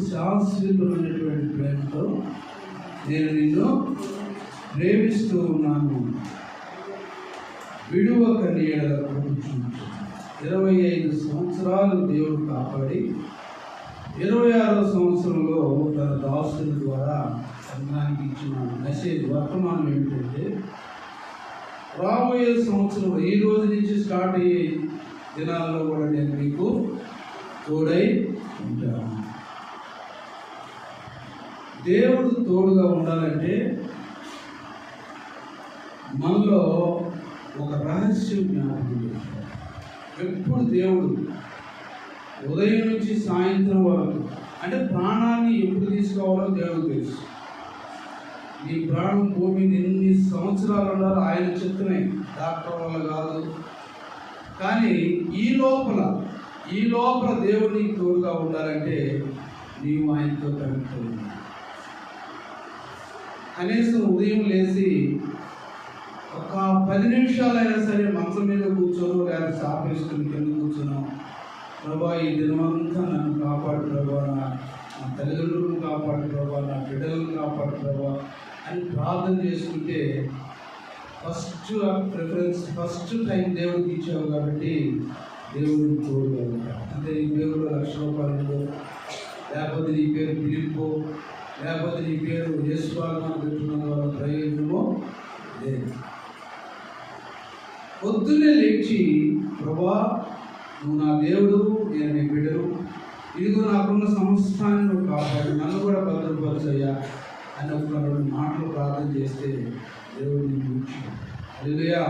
శాశ్వతమైనటువంటి ప్రేమతో నేను నిన్ను ప్రేమిస్తూ ఉన్నాను, విడువక నీ ఎడల కృప. 25 సంవత్సరాలు దేవుడు కాపాడి 26వ సంవత్సరంలో తన దాసుల ద్వారా సంఘానికి ఇచ్చిన మెసేజ్ వర్తమానం ఏమిటంటే, రాబోయే సంవత్సరం ఈ రోజు నుంచి స్టార్ట్ అయ్యే దినాల్లో కూడా నేను మీకు తోడై ఉంటాను. దేవుడు తోడుగా ఉండాలంటే మనలో ఒక రహస్యం జ్ఞాపకం చేస్తాడు. ఎప్పుడు దేవుడు ఉదయం నుంచి సాయంత్రం వరకు, అంటే ప్రాణాన్ని ఎప్పుడు తీసుకోవాలో దేవుడు తెలుసు. నీ ప్రాణం భూమి ఎన్ని సంవత్సరాలు ఉండాలో ఆయన చిత్తమే, డాక్టర్ వల్ల కాదు. కానీ ఈ లోపల దేవుడు నీకు తోడుగా ఉండాలంటే నీవు ఆయనతో కనెక్ట్ అవ్వాలి. కనీసం ఉదయం లేచి ఒక 10 నిమిషాలైనా సరే మంచం మీద కూర్చోను, లేదా సాపేసుకుని కింద కూర్చున్నాం, ప్రభా ఈ దినమంతా నన్ను కాపాడు ప్రభా, నా తల్లిదండ్రులను కాపాడు ప్రభా, నా బిడ్డలను కాపాడు ప్రభా అని ప్రార్థన చేసుకుంటే ఫస్ట్ ప్రిఫరెన్స్, ఫస్ట్ టైం దేవుడికి ఇచ్చావు కాబట్టి దేవుడికి తోడుగా ఉంటాడు. అంటే నీ పేరులో ₹1,00,000, లేకపోతే నీ పేరు పిలుపు, లేకపోతే నీ పేరు యేసువాగమని పెట్టుకున్న వాళ్ళ ప్రయోజనమో లేదు. పొద్దున్నే లేచి ప్రభా నువ్వు నా దేవుడు, నేను నీ బిడ్డలు, ఇదిగో నాకున్న సమస్తాన్ని నువ్వు కాపాడు, నన్ను కూడా భద్రపరచయ్యా అని ఒక 2 మాటలు ప్రార్థన చేస్తే దేవుడు నీకు హల్లెలూయా.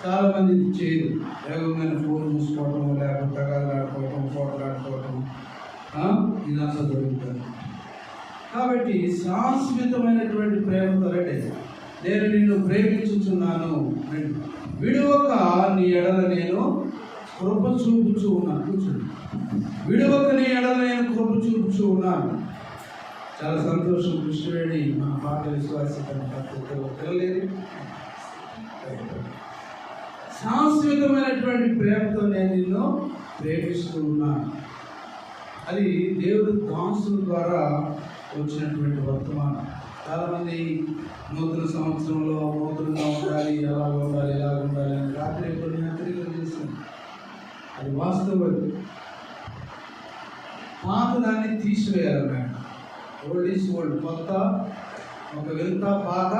చాలా మంది చేయదు, వేగమైన ఫోన్ చూసుకోవటం, లేకపోతే తగాదాలు ఆడుకోవటం, ఫోటోలు ఆడుకోవటం, ఇదంతా జరుగుతుంది. కాబట్టి శాశ్వతమైనటువంటి ప్రేమతో నేను నిన్ను ప్రేమించుచున్నాను, విడువక నీ ఎడల నేను కృప చూపుచూ ఉన్నాను. కూర్చోండి. విడువక నీ ఎడల నేను కృప చూపుచూ ఉన్నాను. చాలా సంతోషం. కృష్ణవేణి మన పాట విశ్వాసలేదు. శాశ్వతమైనటువంటి ప్రేమతో నేను నిన్ను ప్రేమిస్తూ ఉన్నాను. అది దేవుడు దాసుల ద్వారా వచ్చినటువంటి వర్తమానం. చాలామంది నూతన సంవత్సరంలో నూతనంగా ఉండాలి, ఎలా ఉండాలి, ఎలా ఉండాలి అని రాత్రి కొన్ని హెచ్చరికలు చేస్తుంది. అది వాస్తవం. పాత దాన్ని తీసివేయాలన్నాడు. ఓల్డ్ ఈజ్ ఓల్డ్, కొత్త ఒక వింత, పాత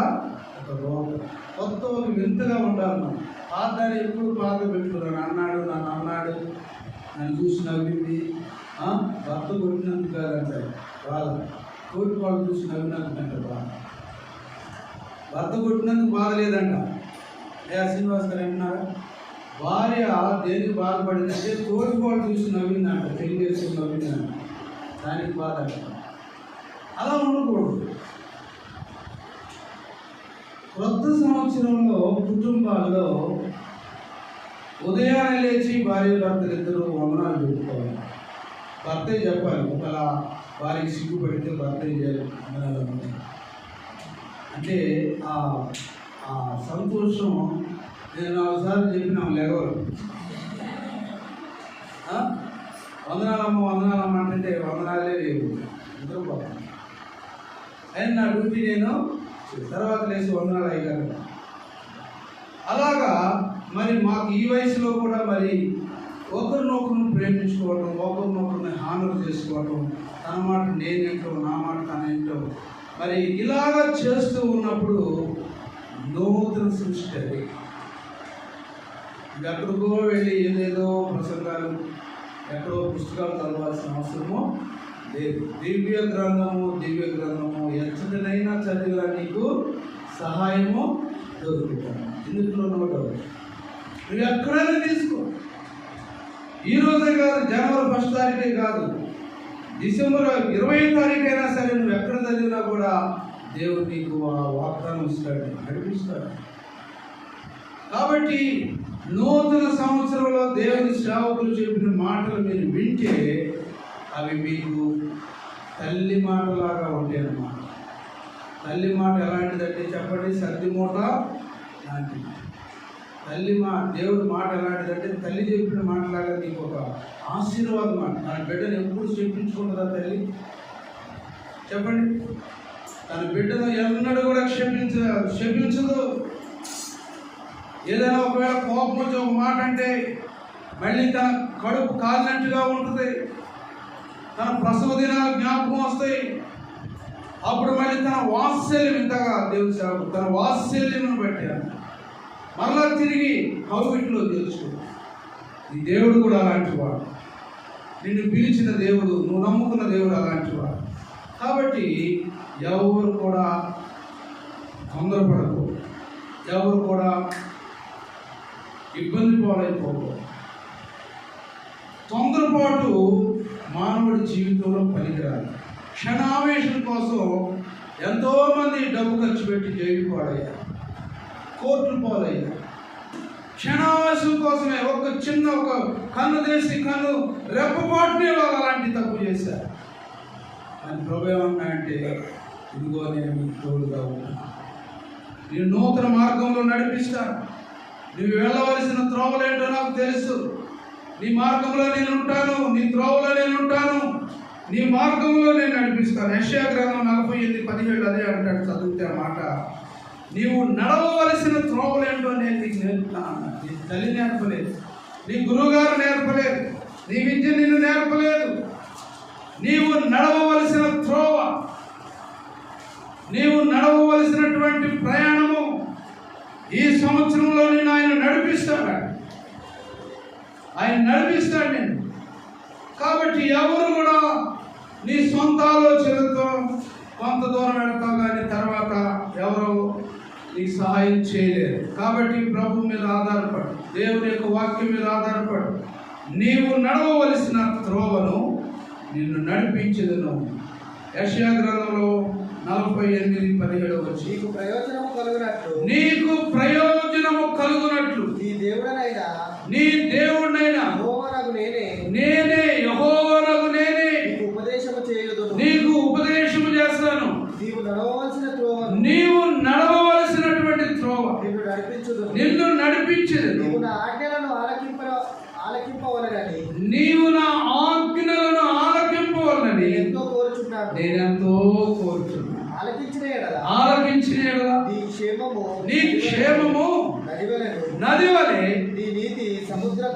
ఒక రోగం. కొత్త ఒక వింతగా ఉండాలి. మనం పాత దాన్ని ఎప్పుడు పాత పెట్టుకున్నాను, అన్నాడు, నన్ను అన్నాడు, నన్ను చూసి నవ్వింది, భర్త కొట్టినందుకు కాదంటే బాధ, తోటి వాళ్ళు చూసి నవ్వినందుకంటే బాధ. భర్త కొట్టినందుకు బాధ లేదంట. శ్రీనివాస్ గారు ఏమన్నారా? భార్య దేనికి బాధపడిందంటే తోటిపాటు చూసి నవ్విందంట, పెళ్లి చేసుకుని నవ్విందంట, దానికి బాధ అంట. అలా ఉండకూడదు. కొత్త సంవత్సరంలో కుటుంబాల్లో ఉదయాన్నే లేచి భార్య భర్తలు ఇద్దరు వందనాలు పెట్టుకోవాలి. భర్తే చెప్పాలి, ఒకవేళ భార్యకి సిగ్గుపడితే భర్తే చేయాలి వందనాలు అంటే ఆ సంతోషం. నేను ఒకసారి చెప్పిన లేవరు వందనాలమ్మ అంటే వందనాలే లేవు, నిద్రపోతాను. అయినా నా డ్యూటీ నేను తర్వాత లేచి వందనాలు అయ్యాను. అలాగా మరి మాకు ఈ వయసులో కూడా మరి ఒకరినొకరిని ప్రేమించుకోవటం, ఒకరినొకరిని హానర్ చేసుకోవటం, తన మాట నేనేంటో నా మాట తనేంటో మరి ఇలాగా చేస్తూ ఉన్నప్పుడు నూతన సృష్టి. అది ఎక్కడికో వెళ్ళి ఏదేదో ప్రసంగాలు, ఎక్కడో పుస్తకాలు చదవాల్సిన అవసరమో లేదు. దివ్య గ్రంథము ఎంతటినైనా చదివినా నీకు సహాయము దొరుకుతాను. ఇందులో నోటు నువ్వు ఎక్కడైనా తీసుకో. ఈరోజే కాదు, జనవరి 1 తారీఖే కాదు, డిసెంబర్ 20వ తారీఖు అయినా సరే నువ్వు ఎక్కడ చదివినా కూడా దేవుడు నీకు ఆ వాగ్దానం ఇస్తాడు, నడిపిస్తాడు. కాబట్టి నూతన సంవత్సరంలో దేవుని సేవకులు చెప్పిన మాటలు మీరు వింటే అవి మీకు తల్లి మాటలాగా ఉంటాయి అన్నమాట. తల్లి మాట ఎలాంటిదంటే చెప్పండి, సర్ది మూట లాంటిది. దేవుడి మాట ఎలాంటిదంటే తల్లి చెప్పిన మాటలాగా నీకు ఒక ఆశీర్వాదం మాట. తన బిడ్డను ఎప్పుడు చెప్పించుకుంటుందా తల్లి? చెప్పండి. తన బిడ్డను ఎన్నడూ కూడా క్షమించదు. ఏదైనా ఒకవేళ కోపం వచ్చి ఒక మాట అంటే మళ్ళీ తన కడుపు కాలినట్టుగా ఉంటుంది. తన ప్రసవ దినాలు జ్ఞాపకం వస్తాయి. అప్పుడు మళ్ళీ తన వాత్సల్యం ఇంతగా దేవుని సేవకు తన వాత్సల్యం బట్టి మరలా తిరిగి కౌగిట్లో తెలుసు. ఈ దేవుడు కూడా అలాంటి వాడు. నిన్ను పిలిచిన దేవుడు, నువ్వు నమ్ముకున్న దేవుడు అలాంటి వాడు. కాబట్టి ఎవరు కూడా తొందరపడకు, ఎవరు కూడా ఇబ్బంది పాలైపోకూడదు. తొందరపాటు మానవుడి జీవితంలో పనికిరాదు. క్షణావేశం కోసం ఎంతోమంది డబ్బు ఖర్చు పెట్టి జైలు పాలయ్యారు, కోర్టులు పాలయ్యారు. క్షణావేశం కోసమే ఒక కన్ను దేశి కన్ను రెప్పపాటునే వాళ్ళు అలాంటి తప్పు చేశారు. అని ప్రభు ఏమన్నాయంటే, ఇదిగో నేను మీకు తోడుగా ఉన్నాను, నేను నూతన మార్గంలో నడిపిస్తాను. నువ్వు వెళ్ళవలసిన త్రోవలేంటో నాకు తెలుసు. నీ మార్గంలో నేను ఉంటాను, నీ త్రోవలో నేను ఉంటాను, నీ మార్గంలో నేను నడిపిస్తాను. యెషయా గ్రంథం 48:17 అదే అంటాడు. చదివితే ఆ మాట, నీవు నడవవలసిన త్రోవలేంటో నేను నీకు నేర్పుతాను. నీ తల్లి నేర్పలేదు, నీ గురువుగారు నేర్పలేదు, నీ విద్య నిన్ను నేర్పలేదు. నీవు నడవవలసిన త్రోవ, నీవు నడవవలసినటువంటి ప్రయాణము ఈ సంవత్సరంలో నేను ఆయన నడిపిస్తాడు. నేను. కాబట్టి ఎవరు కూడా నీ సొంత ఆలోచనలతో కొంత దూరం వెళ్తావు, కానీ తర్వాత ఎవరు నీకు సహాయం చేయలేరు. కాబట్టి ప్రభు మీద ఆధారపడు, దేవుని యొక్క వాక్యం మీద ఆధారపడు. నీవు నడవవలసిన త్రోవను నిన్ను నడిపించదును. యెషయా గ్రంథంలో 48:17 వచ్చి, నీకు ప్రయోజనము కలుగునట్లు నీ దేవుడైనా నేనే యెహోవానగు నేనే నీకు ఉపదేశము చేస్తాను. నీవు నడవవలసినటువంటి త్రోవ నిన్ను నడిపించదు. నీవు నా ఆజ్ఞలను ఆలకింపవలనని నేనెంతో కోరుచున్నాను. ఆలకించిన నీ క్షేమము నది వలె,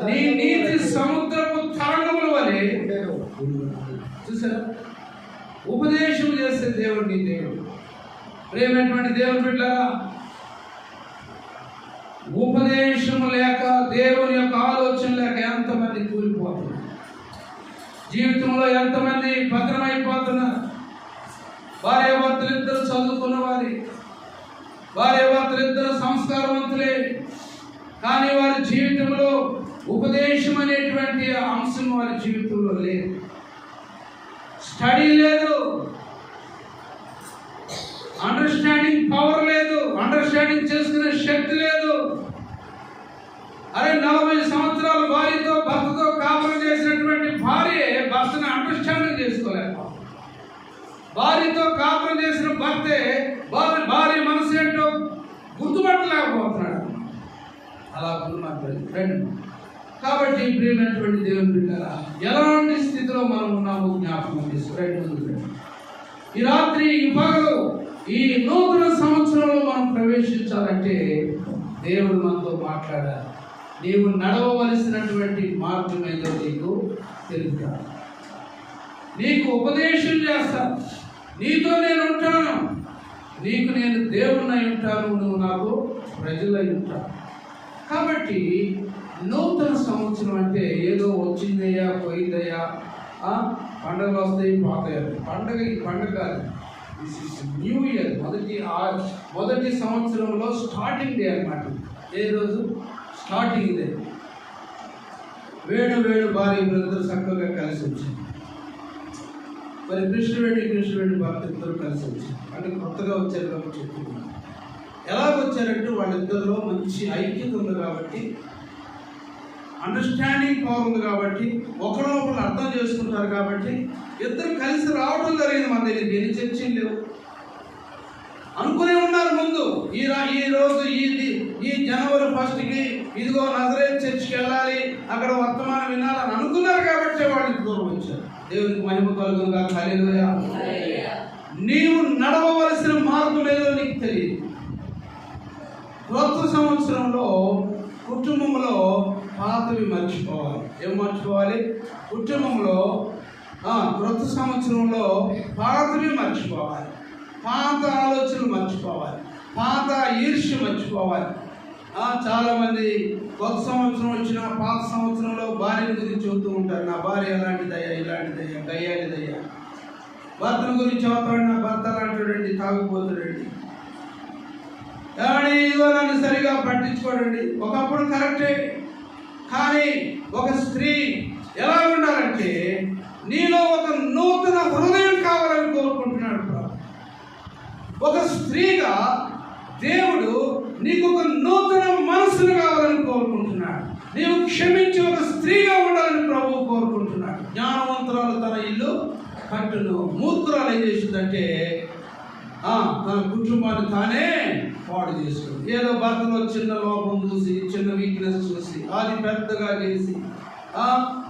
నీ నీతి సముద్రపు తరంగముల వలె. చూసారా, ఉపదేశం చేసే దేవుడు నీ దేవుడు. ప్రేమైనటువంటి దేవుని బిడ్డలారా, ఉపదేశము లేక, దేవుని యొక్క ఆలోచన లేక ఎంతమంది కూలిపోతున్నారు, జీవితంలో ఎంతమంది భద్రమైపోతున్నారు. భార్యాభర్తలు ఇద్దరు చదువుకున్న వారి, భార్యాభర్తలు ఇద్దరు సంస్కారవంతులే, కానీ వారి జీవితంలో ఉపదేశం అనేటువంటి అంశం వారి జీవితంలో లేదు. స్టడీ లేదు, అండర్స్టాండింగ్ పవర్ లేదు, అండర్స్టాండింగ్ చేసుకునే శక్తి లేదు. అరే 40 సంవత్సరాలు భార్యతో భర్తతో కాపురం చేసినటువంటి భార్య భర్తను అండర్స్టాండింగ్ చేసుకోలేదు. భార్యతో కాపురం చేసిన భర్తే భార్య మనసు ఏంటో గుర్తుపట్టలేకపోతున్నాడు. అలా రండి. కాబట్టి ప్రియమైనటువంటి దేవుని బిడ్డలారా, ఎలాంటి స్థితిలో మనం ఉన్నామో జ్ఞాపకం చేసుకోండి. ఈ రాత్రి ఈ పగలు ఈ నూతన సంవత్సరంలో మనం ప్రవేశించాలంటే దేవుడు మనతో మాట్లాడాలి. నీవు నడవవలసినటువంటి మార్గం ఏదో నీకు తెలుపుతాను, నీకు ఉపదేశం చేస్తాను, నీతో నేను ఉంటాను, నీకు నేను దేవుణ్ణి ఉంటాను, నువ్వు నాకు ప్రజలై ఉంటాను. కాబట్టి నూతన సంవత్సరం అంటే ఏదో వచ్చిందయ్యా పోయిందయ్యా, పండుగలు వస్తాయి పోతాయి. పండుగ కాదు, దిస్ ఇస్ న్యూ ఇయర్. మొదటి సంవత్సరంలో స్టార్టింగ్ డే అన్నమాట. ఏ రోజు? Starting day. వేడు భార్య బ్రదర్ చక్కగా కలిసి వచ్చింది. మరి కృష్ణవేణి భర్త ఇద్దరు కలిసి వచ్చింది. అంటే కొత్తగా వచ్చారు కాబట్టి చెప్తున్నాను. ఎలాగ వచ్చారంటే వాళ్ళిద్దరిలో మంచి ఐక్యత ఉంది కాబట్టి, అండర్స్టాండింగ్ పవర్ ఉంది కాబట్టి, ఒకరినొకరు అర్థం చేసుకుంటారు కాబట్టి ఇద్దరు కలిసి రావడం జరిగింది. మన దగ్గర ఎన్ని చర్చలు లేవు, అనుకునే ఉన్నారు ముందు. ఈ రోజు ఈ జనవరి 1కి ఇదిగో నజరేత్ చర్చికి వెళ్ళాలి, అక్కడ వర్తమానం వినాలని అనుకున్నారు కాబట్టి వాళ్ళు దూరం వచ్చారు. దేవునికి మహిమ కలుగునుగా. హల్లెలూయా. నీవు నడవవలసిన మార్గం ఏదో నీకు తెలియదు. క్రొత్త సంవత్సరంలో కుటుంబంలో పాతవి మర్చిపోవాలి. ఏం మర్చిపోవాలి? కుటుంబంలో క్రొత్త సంవత్సరంలో పాతవి మర్చిపోవాలి, పాత ఆలోచనలు మర్చిపోవాలి, పాత ఈర్ష్య మర్చిపోవాలి. చాలామంది కొత్త సంవత్సరం వచ్చిన పాత సంవత్సరంలో భార్య గురించి చెబుతూ ఉంటారు. నా భార్య అలాంటిదయ్యా, ఇలాంటిదయ్యా, గయ్యాలిదయ్యా. భర్తను గురించి చెబుతాడు, నా భర్త అలాంటివాడండి, తాగుపోతాడండి, కానీ ఇదిగో నన్ను సరిగా పట్టించుకోడండి. ఒకప్పుడు కరెక్టే, కానీ ఒక స్త్రీ ఎలా ఉండాలంటే నీలో ఒక నూతన హృదయం కావాలని కోరుకుంటున్నాడు. ఒక స్త్రీగా దేవుడు నీకు ఒక నూతన మనసును కావాలని కోరుకుంటున్నాడు. నీవు క్షమించి ఒక స్త్రీగా ఉండాలని ప్రభువు కోరుకుంటున్నాడు. జ్ఞానవంతురాలు తన ఇల్లు కట్టును, మూర్ఖురాలు ఏం చేసిందంటే తన కుటుంబాన్ని తానే పాడు చేసుకుంది. ఏదో భర్తలో చిన్న లోపం చూసి, చిన్న వీక్నెస్ చూసి అది పెద్దగా చేసి,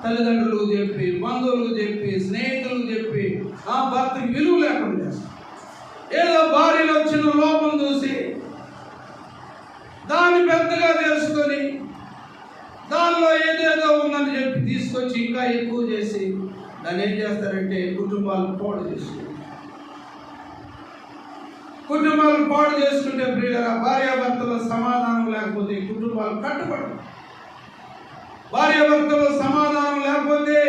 తల్లిదండ్రులకు చెప్పి, బంధువులకు చెప్పి, స్నేహితులకు చెప్పి భర్తకి విలువ లేకుండా చేస్తుంది. ఏదో భార్యలో చిన్న లోపం చూసి దాన్ని పెద్దగా చేసుకొని దానిలో ఏదేదో ఉందని చెప్పి తీసుకొచ్చి ఇంకా ఎక్కువ చేసి దాన్ని ఏం చేస్తారంటే కుటుంబాలను పాడు చేసుకుంటారు. కుటుంబాలను పాడు చేసుకుంటే ప్రియులారా, భార్యాభర్తల సమాధానం లేకపోతే కుటుంబాలు కట్టుబడవు. భార్యాభర్తల సమాధానం లేకపోతే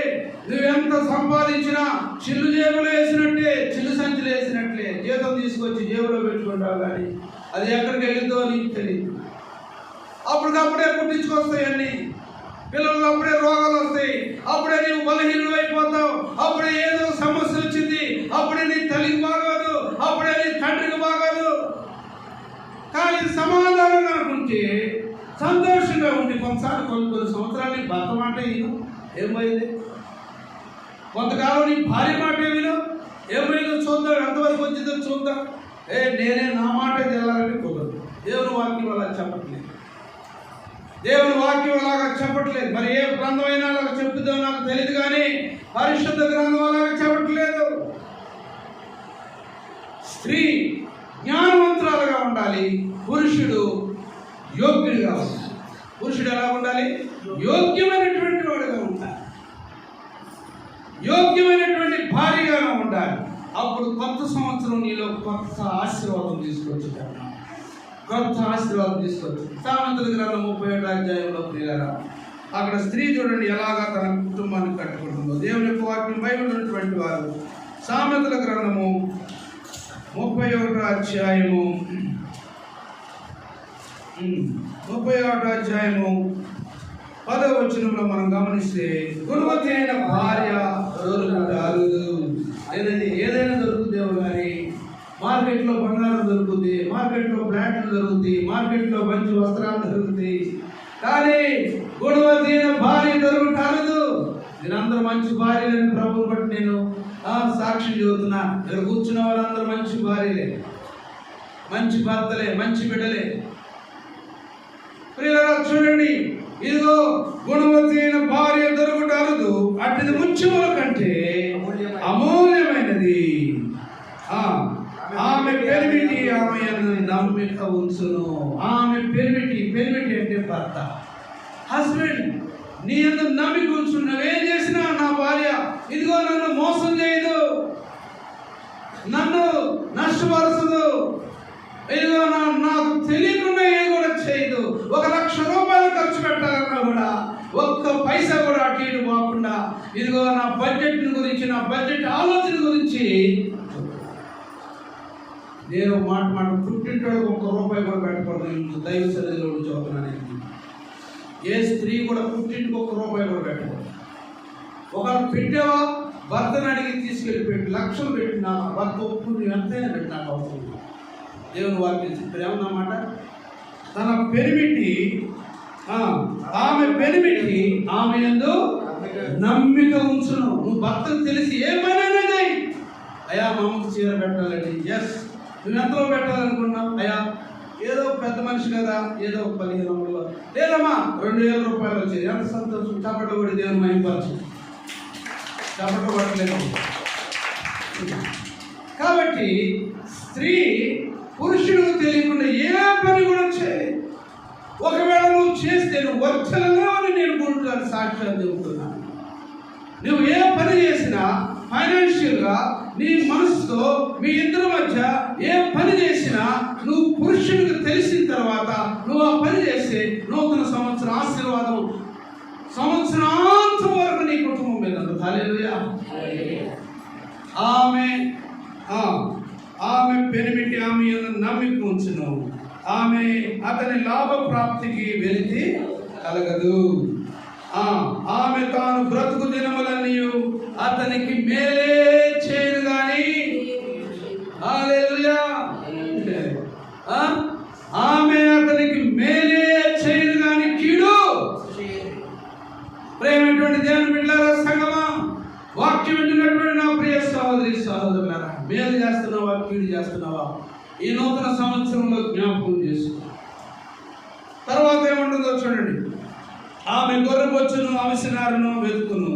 నువ్వెంత సంపాదించినా చిల్లు జేబులో వేసినట్టే, చిల్లు సంచులు వేసినట్లే జీతం తీసుకొచ్చి జేబులో పెట్టుకుంటావు, కానీ అది ఎక్కడికి వెళ్ళిందో నీకు తెలియదు. అప్పటికప్పుడే పుట్టించుకొస్తాయండి పిల్లలు, అప్పుడే రోగాలు వస్తాయి, అప్పుడే నీవు బలహీనులు అయిపోతావు, అప్పుడే ఏదో సమస్య వచ్చింది, అప్పుడే నీ తల్లికి బాగోదు, అప్పుడే నీ తండ్రికి బాగోదు. కానీ సమాధానం అనుకుంటే సంతోషంగా ఉండి కొన్నిసార్లు కొన్ని సంవత్సరాలు నీ భర్త మాట విను, ఏమైంది? కొంతకాలం నీ భార్య మాట విను, ఏమైందో చూద్దాం, ఎంతవరకు వచ్చిందో చూద్దాం. నేనే నా మాట తెల్లాలని కుదరదు. దేవుని వాక్యం అలా చెప్పట్లేదు, దేవుని వాక్యం అలాగా చెప్పట్లేదు. మరి ఏ గ్రంథం అయినా అలాగ చెప్పుదో నాకు తెలియదు, కానీ పరిశుద్ధ గ్రంథం అలాగా చెప్పట్లేదు. స్త్రీ జ్ఞానవంతురాలుగా ఉండాలి, పురుషుడు యోగ్యుడిగా ఉండాలి. పురుషుడు ఎలా ఉండాలి? యోగ్యమైనటువంటి వాడుగా ఉండాలి, యోగ్యమైనటువంటి భార్యగా ఉండాలి. అప్పుడు కొత్త సంవత్సరం నీలో కొత్త ఆశీర్వాదం తీసుకొచ్చుతాడు, కొత్త ఆశీర్వాదం తీసుకొచ్చు. సామెతల గ్రంథం 37వ అధ్యాయంలో ప్రియులారా, అక్కడ స్త్రీ చూడండి ఎలాగా తన కుటుంబాన్ని కట్టుకుంటుందో. దేవుని యొక్క వాక్యం బైబిల్ ఉన్నటువంటి వారు సామెతల గ్రంథము 31వ అధ్యాయము 31వ అధ్యాయము 10వ వచనంలో మనం గమనిస్తే గుణవతి అయిన భార్య దొరుకుతారు. లేదండి, ఏదైనా దొరుకుతుందేమో కానీ మార్కెట్లో బంగారం దొరుకుతుంది, మార్కెట్లో ఫ్లాట్లు దొరుకుతాయి, మార్కెట్లో మంచి వస్త్రాలు దొరుకుతాయి, కానీ గుణవతి అయిన భార్య దొరుకుతారు. మీరందరూ మంచి భార్యలని ప్రభువు బట్టి నేను సాక్ష్యం చెబుతున్నా. ఇక్కడ కూర్చున్న వాళ్ళందరూ మంచి భార్యలే, మంచి భర్తలే, మంచి బిడ్డలే. ప్రియులారా చూడండి, ఇదిగో గుణవతి అయిన భార్య దొరుకుటారు, అట్టిది ముత్యముల కంటే అమూల్యమైనది. ఆమె పెనిమిటి ఆమె నమ్మిక ఉంచును. ఆమె పెనిమిటి అంటే భర్త, హస్బెండ్. నీ ఎందుకు నమ్మిక ఉంచు. నువ్వేం చేసినా నా భార్య ఇదిగో నన్ను మోసం చేయదు, నన్ను నష్టపరచదు, ఇదిగో నాకు తెలియకుండా ఏం కూడా చేయదు. 1,00,000 రూపాయలు ఖర్చు పెట్టాలన్నా కూడా ఒక్క పైసా కూడా అటు ఇటు పోకుండా ఇదిగో నా బడ్జెట్ గురించి, నా బడ్జెట్ ఆలోచన గురించి నేను మాట పుట్టింటోడు 1 రూపాయి కూడా పెట్టకూడదు. దైవ సన్నిధిలో చదువుతున్నాను. ఏ స్త్రీ కూడా పుట్టింటికి 1 రూపాయి కూడా పెట్టకూడదు. ఒకవేళ పెట్టావా భర్తను అడిగి తీసుకెళ్ళి పెట్టి, లక్షలు పెట్టి నా భర్త ఒప్పుకుని ఎంతైనా పెట్టి నాకు అవసరం. దేవుని వాక్యం ఏమన్నమాట, తన పెనిమిటి ఆమె పెనిమిటి ఆమె యందు నమ్మిక ఉంచును. నువ్వు భర్తకు తెలిసి ఏ పనైనా చేయి. అయ్యా మా అమ్మకు చీర పెట్టాలండి, ఎస్. నువ్వు ఎంతలో పెట్టాలనుకున్నావు? అయ్యా ఏదో పెద్ద మనిషి కదా, ఏదో 1500 లేదమ్మా 2,000 రూపాయలు వచ్చేది. ఎంత సంతోషం. చప్పట్లు కూడా దేవుని మహిమపరచు. చప్పట్లు పట్టలేదు. కాబట్టి స్త్రీ పురుషుడికి తెలియకుండా ఏ పని కూడా చేయలేదు. ఒకవేళ నువ్వు చేస్తే నువ్వు వర్చలంగా అని నేను గురుగారు సాక్ష్యాలు చెబుతున్నాను. నువ్వు ఏ పని చేసినా ఫైనాన్షియల్గా నీ మనసుతో మీ ఇద్దరి మధ్య ఏ పని చేసినా నువ్వు పురుషుడికి తెలిసిన తర్వాత నువ్వు ఆ పని చేస్తే నూతన సంవత్సరం ఆశీర్వాదం సంవత్సరాంతం వరకు నీ కుటుంబం మీద ఉంటుంది. హల్లెలూయా. ఆమె పెనిమిటి ఆమె నమ్మిక ఉంచును. ఆమె అతని లాభ ప్రాప్తికి వెలితి కలగదు. ఆమె తాను బ్రతుకు దినములన్నీ అతనికి మేలే చేయను గాని. హల్లెలూయా. ఆమె అతనికి మేలే చేయను గాని కీడు. ప్రేమైనటువంటి దేవుని బిడ్డలారా, సంగమా, వాక్యం వింటున్నటువంటి నా ప్రియ సహోదరి సహోదరులారా, మేలు చేస్తున్నావా కీడు చేస్తున్నావా ఈ నూతన సంవత్సరంలో జ్ఞాపకం చేసుకో. తర్వాత ఏమంటుందో చూడండి. ఆమె గొర్రెబొచ్చును అవిసెనారును వెతుకును,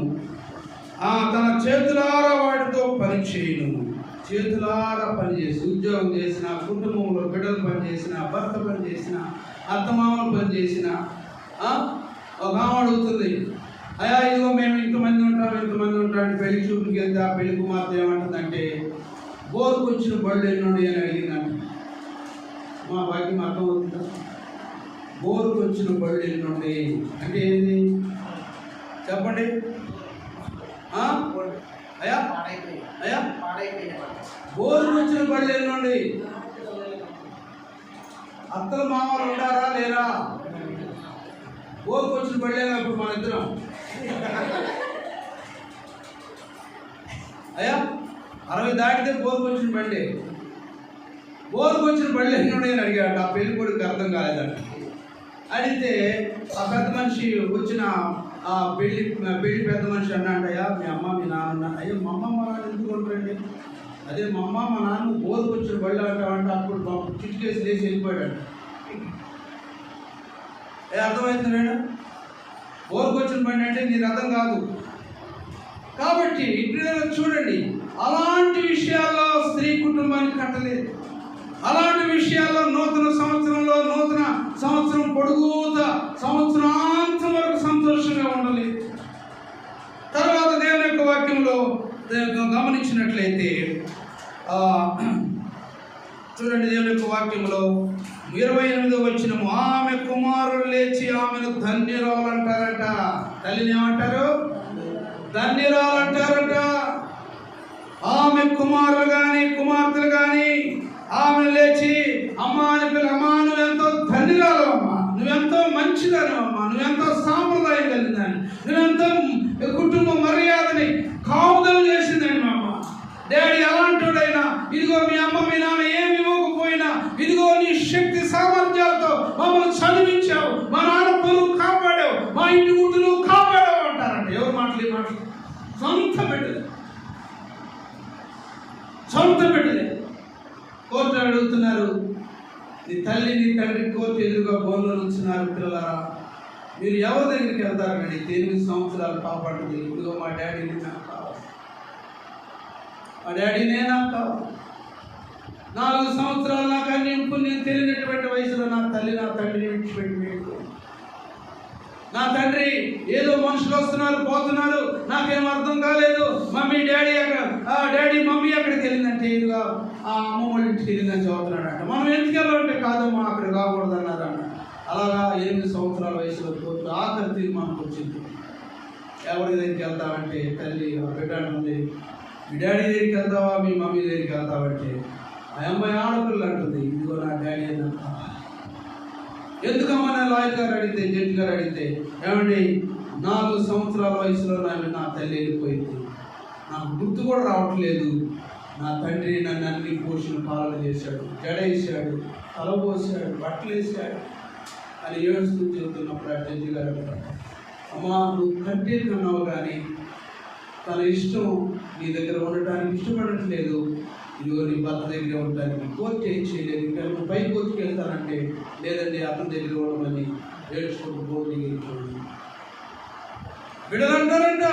తన చేతులారా వాటితో పని చేయును. చేతులారా పని చేసి ఉద్యోగం చేసిన, కుటుంబంలో బిడ్డలు పని చేసిన, భర్త పని చేసిన, అత్తమామలు పని చేసిన ఒక ఆమె అడుగుతుంది, అయ్యా ఇదిగో మేము ఇంతమంది ఉంటాం పెళ్లి చూపుకి వెళ్తే ఆ పెళ్లి కుమార్తె ఏమంటుందంటే బోరుకు వచ్చిన బళ్ళు ఎన్నుండి అని అడిగిందంట. మా భాగ్యం అర్థం అవుతుందా? బోరుకు వచ్చిన బళ్ళు ఎన్నుండి అంటే ఏంది చెప్పండి. అయ్యా బోరుకు వచ్చిన బళ్ళు ఎన్నుండి. అత్తలు మామూలు ఉండారా లేరా? బోరుకు వచ్చిన బళ్ళేగా ఇప్పుడు మన ఇద్దరం. అయ్యా 60 దాటితే బోరుకు వచ్చిన బండి. బోరుకు వచ్చిన బళ్ళు ఎన్నుండి అని అడిగాడు. ఆ పెళ్లి కొడుకు అర్థం కాలేదంట. అడిగితే ఆ పెద్ద మనిషి వచ్చిన ఆ పెళ్లి పెద్ద మనిషి అన్నాడు, అయ్యా మీ అమ్మ మీ నాన్న. అయ్యో మా అమ్మ మా నాన్న ఎందుకు ఉంటారండి? అదే మా అమ్మ మా నాన్న బోరుకు వచ్చిన బళ్ళు అంటామంటే అప్పుడు చిట్టుకేసి లేచి వెళ్ళిపోయాడు. అర్థమైంది మేడం? బోరుకు వచ్చిన బండి అంటే నీకు అర్థం కాదు. కాబట్టి ఇప్పుడు చూడండి, అలాంటి విషయాల్లో స్త్రీ కుటుంబాన్ని కట్టలేదు. అలాంటి విషయాల్లో నూతన సంవత్సరం పొడుగుత సంవత్సరాంతం వరకు సంతోషంగా ఉండలేదు. తర్వాత దేవుని యొక్క వాక్యంలో గమనించినట్లయితే చూడండి, దేవుని యొక్క వాక్యంలో 28వ వచనము, ఆమె కుమారులు లేచి ఆమెను ధన్యురాలంటారట. తల్లిని ఏమంటారు? ధన్యురాలంటారట. ఆమె కుమారులు కానీ కుమార్తెలు కానీ ఆమెను లేచి అమ్మ అని పిల్ల, అమ్మ నువ్వు ఎంతో ధన్యురాలు, నువ్వెంత సాంప్రదాయం కలిగిందని, నువ్వెంత కుటుంబ మర్యాదని కాపుదల చేసిందండి మా అమ్మ. డాడీ అలాంటివాడైనా, ఇదిగో మీ అమ్మ మీ నాన్న ఏమి ఇవ్వకపోయినా, ఇదిగో నీ శక్తి సామర్థ్యాలతో మమ్మల్ని చదివించావు, మా నాన్న పొరుగు కాపాడావు, మా ఇంటి గుడ్డు నువ్వు కాపాడావు అంటారంట. ఎవరు మాటలు? మాటలు సొంత బిడ్డలే, సొంత బిడ్డలే. కోర్టు అడుగుతున్నారు, నీ తల్లి నీ తండ్రి కోర్టు ఎదురుగా బోన్లో ఉంచున్నారు. పిల్లలారా, మీరు ఎవరి దగ్గరికి వెళ్తారండి? 8 సంవత్సరాలు కాపాడుతుంది. ఇదిగో మా డాడీని నాకు కావాలి, మా డాడీనే నాకు కావాలి. 4 సంవత్సరాలు నాకు అన్ని పుణ్యం తెలియనటువంటి వయసులో నా తల్లి నా తండ్రిని విడిచిపెట్టి వెళ్ళిపోయింది. నా తండ్రి ఏదో మనుషులు వస్తున్నారు పోతున్నారు, నాకేం అర్థం కాలేదు. మమ్మీ డాడీ అక్కడ, డాడీ మమ్మీ అక్కడికి వెళ్ళిందంటే, ఇదిగా ఆ అమ్మ వాళ్ళ ఇంటికి వెళ్ళిందని చదువుతున్నాడట. మనం ఎందుకు వెళ్ళాలంటే, కాదమ్మా అక్కడ కాకూడదు అన్నారట. అలాగా 8 సంవత్సరాల వయసులో కోర్టు ఆఖరి తీర్మానం వచ్చింది. ఎవరి దగ్గరికి వెళ్తామంటే, తల్లి బిడ్డ అంటుంది, మీ డాడీ దగ్గరికి వెళ్తావా మీ మమ్మీ దగ్గరికి వెళ్తావంటే, ఆ అమ్మాయి ఆడపిల్ల అంటుంది, ఇదిగో నా డాడీ అని అంటావా. ఎందుకమ్మా నా లాయర్ గారు అడిగితే, జడ్జి గారు అడిగితే, ఏమండి 4 సంవత్సరాల వయసులో నా తల్లి వెళ్ళిపోయింది, నాకు గుర్తు కూడా రావట్లేదు. నా తండ్రి నన్ను అన్ని పోషణ పాలన చేశాడు, జడ వేసాడు, తల పోసాడు, బట్టలు వేసాడు అని ఏడుస్తూ చెబుతున్నప్పుడు ఆ జడ్జి గారు అంటారు, అమ్మా నువ్వు కంటే కన్నావు కానీ తన ఇష్టం నీ దగ్గర ఉండటానికి ఇష్టపడట్లేదు. ఇదిగో నీ భర్త దగ్గర ఉండడానికి కోర్టు ఏం చేయలేదు. ఇంకా నువ్వు పై కోర్టుకి వెళ్తానంటే, లేదండి అతని దగ్గర ఉండమని ఏడ్చుకుంటూ కోర్టుకి వెళ్ళిపోయింది. బిడ్డలంటారంట,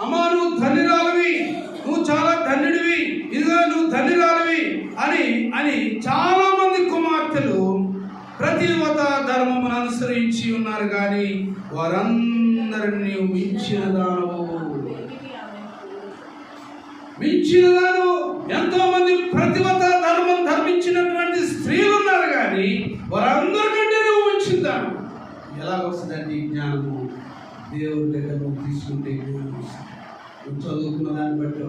అమ్మా నువ్వు ధన్యురాలివి, నువ్వు చాలా ధన్యుడివి, ఇదిగో నువ్వు ధన్యురాలివి అని అని చాలా మంది కుమార్తెలు ప్రతివత ధర్మమును అనుసరించి ఉన్నారు. కానీ వారందరిని నీవు మించినదాను. ఎంతో మంది ప్రతివత ధర్మం ధర్మించినటువంటి స్త్రీలు ఉన్నారు, కానీ వారందరికంటే నువ్వు మించిందాను. ఎలాగొస్తుందండి ఈ జ్ఞానము? దేవుడి దగ్గర నువ్వు తీసుకుంటే జ్ఞానం వస్తుంది. నువ్వు చదువుకున్న దాన్ని బట్టో,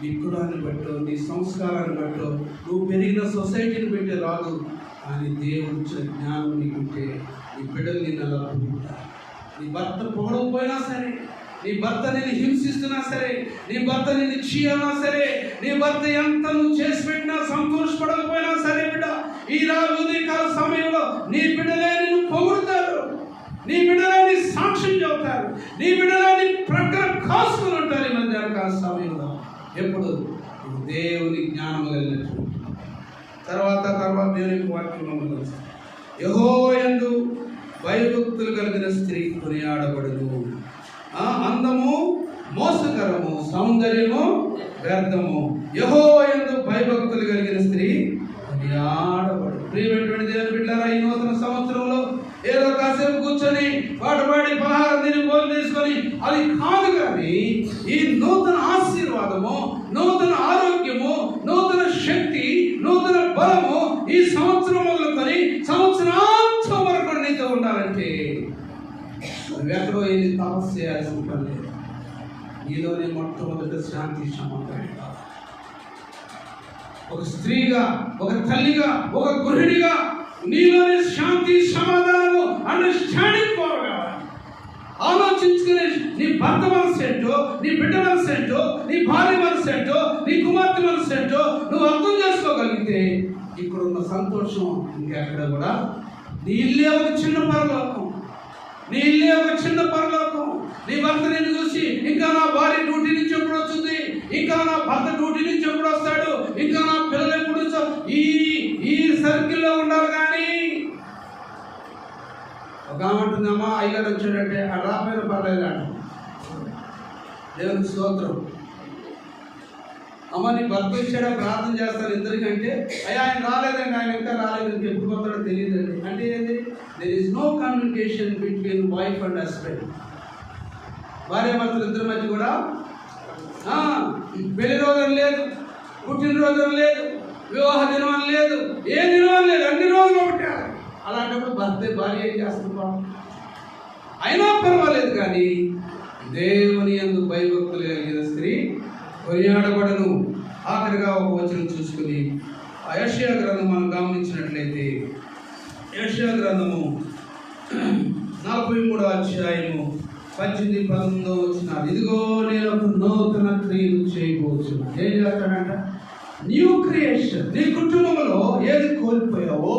నీ కులాన్ని బట్టో, నీ సంస్కారాన్ని బట్టో, నువ్వు పెరిగిన సొసైటీని బట్టి రాదు. కానీ దేవుడు ఇచ్చిన జ్ఞానం నీకుంటే నీ బిడ్డలు నిన్ను అలా పొందుతారు. నీ భర్త పొగడకపోయినా సరే, నీ భర్త నిన్ను హింసిస్తున్నా సరే, నీ భర్త నిన్ను చీయన్నా సరే, నీ భర్త ఎంత నువ్వు చేసి పెట్టినా సంతోషపడకపోయినా సరే, బిడ్డ ఈ ఉదయకాల సమయంలో నీ బిడ్డలే నిన్ను పొగుడుతారు, నీ బిడ్డలే నీ సాక్ష్యం చెబుతారు, నీ బిడ్డలే నీ ప్రక్కన కాసుకుని ఉంటారు. ఈ మధ్యాహ్నకాల సమయంలో ఎప్పుడు దేవుని జ్ఞానం కలిగినట్టు తర్వాత దేవుని వాక్యంలో యెహోవా యందు భయభక్తులు కలిగిన స్త్రీ కొనియాడబడును. అందము మోసకరము, సౌందర్యము వ్యర్థము. యెహోవా యందు భయభక్తులు కలిగిన స్త్రీ కొనియాడబడు. ప్రియమైనటువంటి దేవుని బిడ్డలారా, ఈ నూతన సంవత్సరంలో ఏదో కాసేపు కూర్చొని పాటపాడి పలహారం తిని భోజనం తీసుకొని అది కాదు, కానీ ఈ నూతన ఆశీర్వాదము, నూతన ఆరోగ్యము, నూతన శక్తి, నూతన బలము ఈ సంవత్సరం మొదలుకొని సంవత్సరాంతం వరకు నీతో ఉండాలంటే నువ్వు ఎక్కడో వెళ్ళి తపస్సు చేయాల్సిన పని లేదు. నీలోనే మొట్టమొదట శాంతి సమాధానం. ఒక స్త్రీగా, ఒక తల్లిగా, ఒక గృహిణిగా నీలోనే శాంతి సమాధానము అండర్స్టాండింగ్ పవర్ కావాలి. ఆలోచించుకునే నీ భర్త మనసు ఏంటో, నీ బిడ్డ మనసు ఏంటో, నీ భార్య మనసు ఏంటో, నీ కుమార్తె మనసు ఏంటో నువ్వు అర్థం చేసుకోగలిగితే ఇక్కడున్న సంతోషం ఇంకెక్కడ కూడా. నీ ఇల్లే ఒక చిన్న పరలోకం, నీ ఇల్లే ఒక చిన్న పరలోకం. నీ భర్త నిన్ను చూసి ఇంకా నా భార్య డ్యూటీ నుంచి ఎప్పుడు వస్తుంది, ఇంకా నా భర్త డ్యూటీ నుంచి ఎప్పుడు వస్తాడు, ఇంకా నా పిల్లలు ఎప్పుడు ఈ సర్కిల్లో ఉండాలి. కానీ ఒక అంటుందమ్మా అయ్యగారు వచ్చాడంటే ఆ రాపోయిన పర్లేదు అంట. దేవుని స్తోత్రం. అమ్మ నీ భర్త వచ్చాడా ప్రార్థన చేస్తారు ఇద్దరికంటే, అయ్యా ఆయన రాలేదండి, ఆయన ఇంకా రాలేదు, ఎప్పుడు పోతాడో తెలియదండి అంటే ఏంటి? There is no communication between wife and husband. భార్య భర్తలు ఇద్దరి మధ్య కూడా పెళ్లి రోజులు లేదు, పుట్టినరోజులు లేదు, వివాహ దినం లేదు, ఏ దినం లేదు, అన్ని రోజులు ఒకటే. అలాంటప్పుడు భార్య ఏం చేస్తున్నాం? అయినా పర్వాలేదు, కానీ దేవుని యందు భయభక్తులు కలిగిన స్త్రీ కొనియాడబడను. ఆఖరిగా ఒక వచనం చూసుకుని ఆ యెషయా గ్రంథం మనం గమనించినట్లయితే, యెషయా గ్రంథము 43వ అధ్యాయము 18-19 వచనాలు. ఇదిగో నేను ఒక నూతన క్రియను చేయబోతున్నాను. ఏం చేస్తాడంట? New creation. నీ కుటుంబంలో ఏది కోల్పోయావో,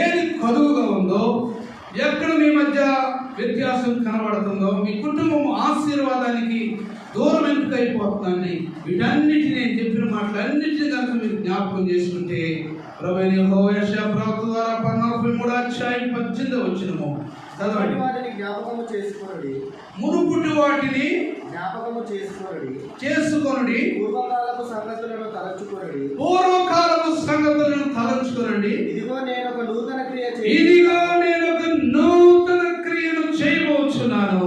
ఏది కరువుగా ఉందో, ఎక్కడ మీ మధ్య వ్యత్యాసం కనబడుతుందో, మీ కుటుంబం ఆశీర్వాదానికి దూరం ఎందుకు అయిపోతుందండి, వీటన్నిటిని నేను చెప్పిన మాటలన్నిటిని కనుక మీరు జ్ఞాపకం చేసుకుంటే ప్రభువైన యెహోవా యెషయా ప్రవక్త ద్వారా 43వ అధ్యాయం 18వ వచనము చదవండి. మునుపుటి వాటిని చేసుకొనుడి, పూర్వకాలపు సంగతులను తలంచుకొనండి. ఇదిగో నేను ఒక నూతన క్రియను చేయబోతున్నాను,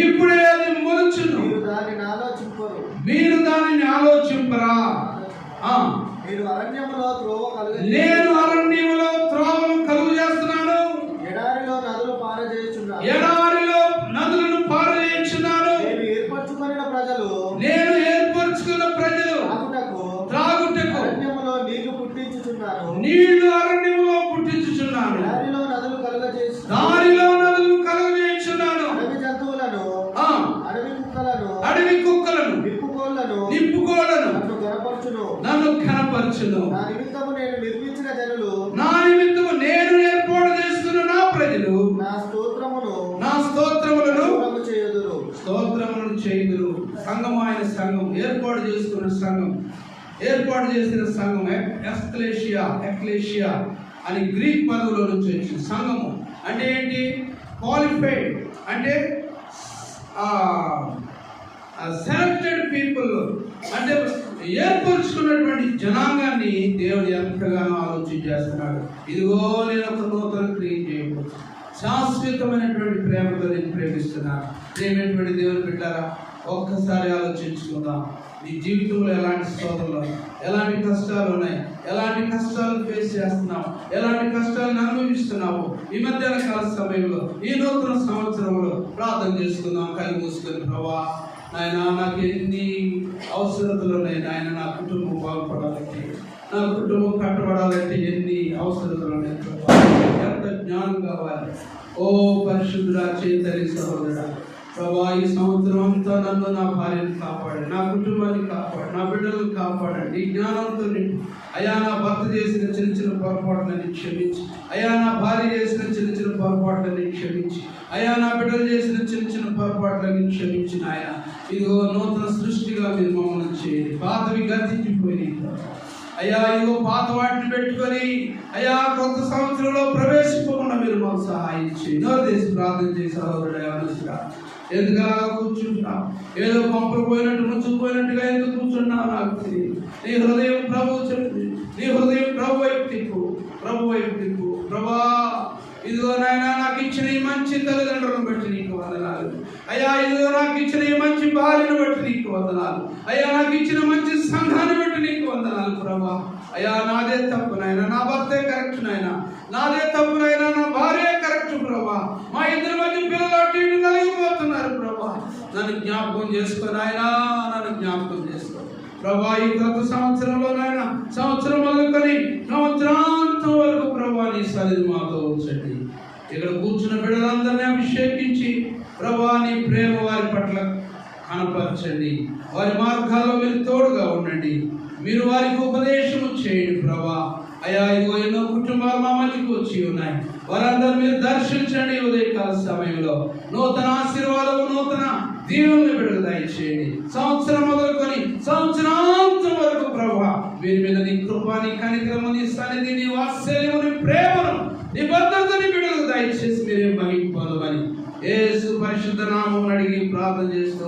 ఇప్పుడే అది మొలుచును, మీరు దానిని ఆలోచింపరా. నేను అరణ్యములో త్రోవను కలుగు చేస్తున్నాను, ఎడారిలో నదులను పారజేయుచున్నాను. నేను ఏర్పరచుకున్న ప్రజలు త్రాగుటకు నీళ్లు అరణ్యములో పుట్టించుచున్నాను, దారిలో నదులు కలుగజేయుచున్నాను. అడవి కుక్కలను నిప్పుకోళ్లను నన్ను కనపరచును. నా నిమిత్తము నేను ఏర్పాటు చేస్తున్న నా ప్రజలు నా స్తోత్రములను చేయుదురు. సంఘం, ఆయన సంఘం ఏర్పాటు చేసుకున్న సంఘం, ఏర్పాటు చేసిన సంఘం ఎక్లేషియా అని గ్రీక్ పదవులో నుంచి వచ్చింది. సంఘము అంటే ఏంటి? క్వాలిఫైడ్ అంటే సెలెక్టెడ్ పీపుల్, అంటే ఏర్పరుచుకున్నటువంటి జనాంగాన్ని దేవుడు ఎంతగానో ఆలోచన చేస్తున్నాడు. ఇదిగో నేను ఒక నూతన క్రియ చేయవచ్చు, శాశ్వతమైనటువంటి ప్రేమతో నేను ప్రేమిస్తున్నాను. ప్రేమైనటువంటి దేవుని బిడ్డారా, ఒక్కసారి ఆలోచించుకుందాం. నీ జీవితంలో ఎలాంటి శోధనలు, ఎలాంటి కష్టాలు ఉన్నాయి, ఎలాంటి కష్టాలు ఫేస్ చేస్తున్నావు, ఎలాంటి కష్టాలను అనుభవిస్తున్నావు. ఈ మధ్యాహ్న కాల సమయంలో, ఈ నూతన సంవత్సరంలో ప్రార్థన చేసుకుందాం. కళ్ళు మూసుకొని, ప్రభా నాయన నాకు ఎన్ని అవసరతలు ఉన్నాయి నాయన, నా కుటుంబం బాగుపడాలంటే, నా కుటుంబం కట్టబడాలంటే ఎన్ని అవసరతలు ఉన్నాయి ప్రభా, ఎంత జ్ఞానం కావాలి. ఓ పరిశుద్ధుడా, చైతన్య సహోదరుడా, ప్రభా ఈ సంవత్సరం అంతా నన్ను, నా భార్యను కాపాడండి, నా కుటుంబాన్ని కాపాడు, నా బిడ్డలను కాపాడండి. ఈ జ్ఞానంతో నింపు. అయా నా భర్త చేసిన చిన్న చిన్న పొరపాట్లని క్షమించి, అయా నా భార్య చేసిన చిన్న చిన్న పొరపాట్లని క్షమించి, అయా నా బిడ్డలు చేసిన చిన్న చిన్న పొరపాట్లని క్షమించి నాయన, ఇదిగో నూతన సృష్టిగా మీరు మమ్మల్ని చేయండి. పాతవి గతించిపోయి అయ్యా, ఇదిగో పాత వాటిని పెట్టుకొని అయ్యా కొత్త సంవత్సరంలో ప్రవేశింపకుండా మీరు మాకు సహాయం చేయండి. దేశ ప్రార్థన చేసి సహోదరుడా, ఎందుకలా కూర్చుంటున్నావు? ఏదో పంపలు పోయినట్టు ముంచుకుపోయినట్టుగా ఎందుకు కూర్చున్నావు? నాకు తెలియదు. నీ హృదయం ప్రభు చెప్తుంది, నీ హృదయం ప్రభు వైపు తిప్పు, ప్రభు వైపు తిప్పు. ప్రభా ఇదిగో నాయన, నాకు ఇచ్చిన ఈ మంచి తల్లిదండ్రులను బట్టి నీకు వందనాలు అయ్యా. ఇదిగో నాకు ఇచ్చిన ఈ మంచి భార్యను బట్టి నీకు వందనాలు అయ్యా. నాకు ఇచ్చిన మంచి సంఘాన్ని బట్టి నీకు వందనాలు ప్రభా. అయ్యా నాదే తప్పు నాయన, నా భర్తే కరెక్ట్ నాయన, నాదే తప్పు నాయన, నా భార్య కరెక్ట్ ప్రభా. మా ఇద్దరి మధ్య పిల్లలు అటు ఇటు నలిగిపోతున్నారు ప్రభా. నన్ను జ్ఞాపకం చేసుకో నాయన, నన్ను జ్ఞాపకం చేసుకో ప్రభా. ఈ కొత్త సంవత్సరంలో నాయన, సంవత్సరం మొదలుకొని సంవత్సరాంతం వరకు ప్రభా నీ సన్నిధి మాతో ఉంచండి. ఇక్కడ కూర్చున్న బిడ్డలందరినీ అభిషేకించి ప్రభా నీ ప్రేమ వారి పట్ల కనపరచండి. వారి మార్గాల్లో మీరు తోడుగా ఉండండి. మీరు వారికి ఉపదేశము చేయండి ప్రభా. అయ్యా ఇదిగో ఎన్నో కుటుంబాలు మా మధ్యకు వచ్చి ఉన్నాయి, వారందరూ మీరు దర్శించండి. ఉదయకాల సమయంలో నూతన ఆశీర్వాదము, నూతన దీవెనలు బిడ్డలు దయచేయండి. సంవత్సరం మొదలుకొని సంవత్సరాంతం వరకు ప్రభా వీరి మీద నీ కృప, నీ కనికరము, నీ సన్నిధి, నీ వాత్సల్యము, నీ ప్రేమను, నీ భద్రతని బిడ్డలు దయచేసి మీరే మహిమ పొందమని యేసు పరిశుద్ధ నామమున అడిగి ప్రార్థన చేస్తున్నాను.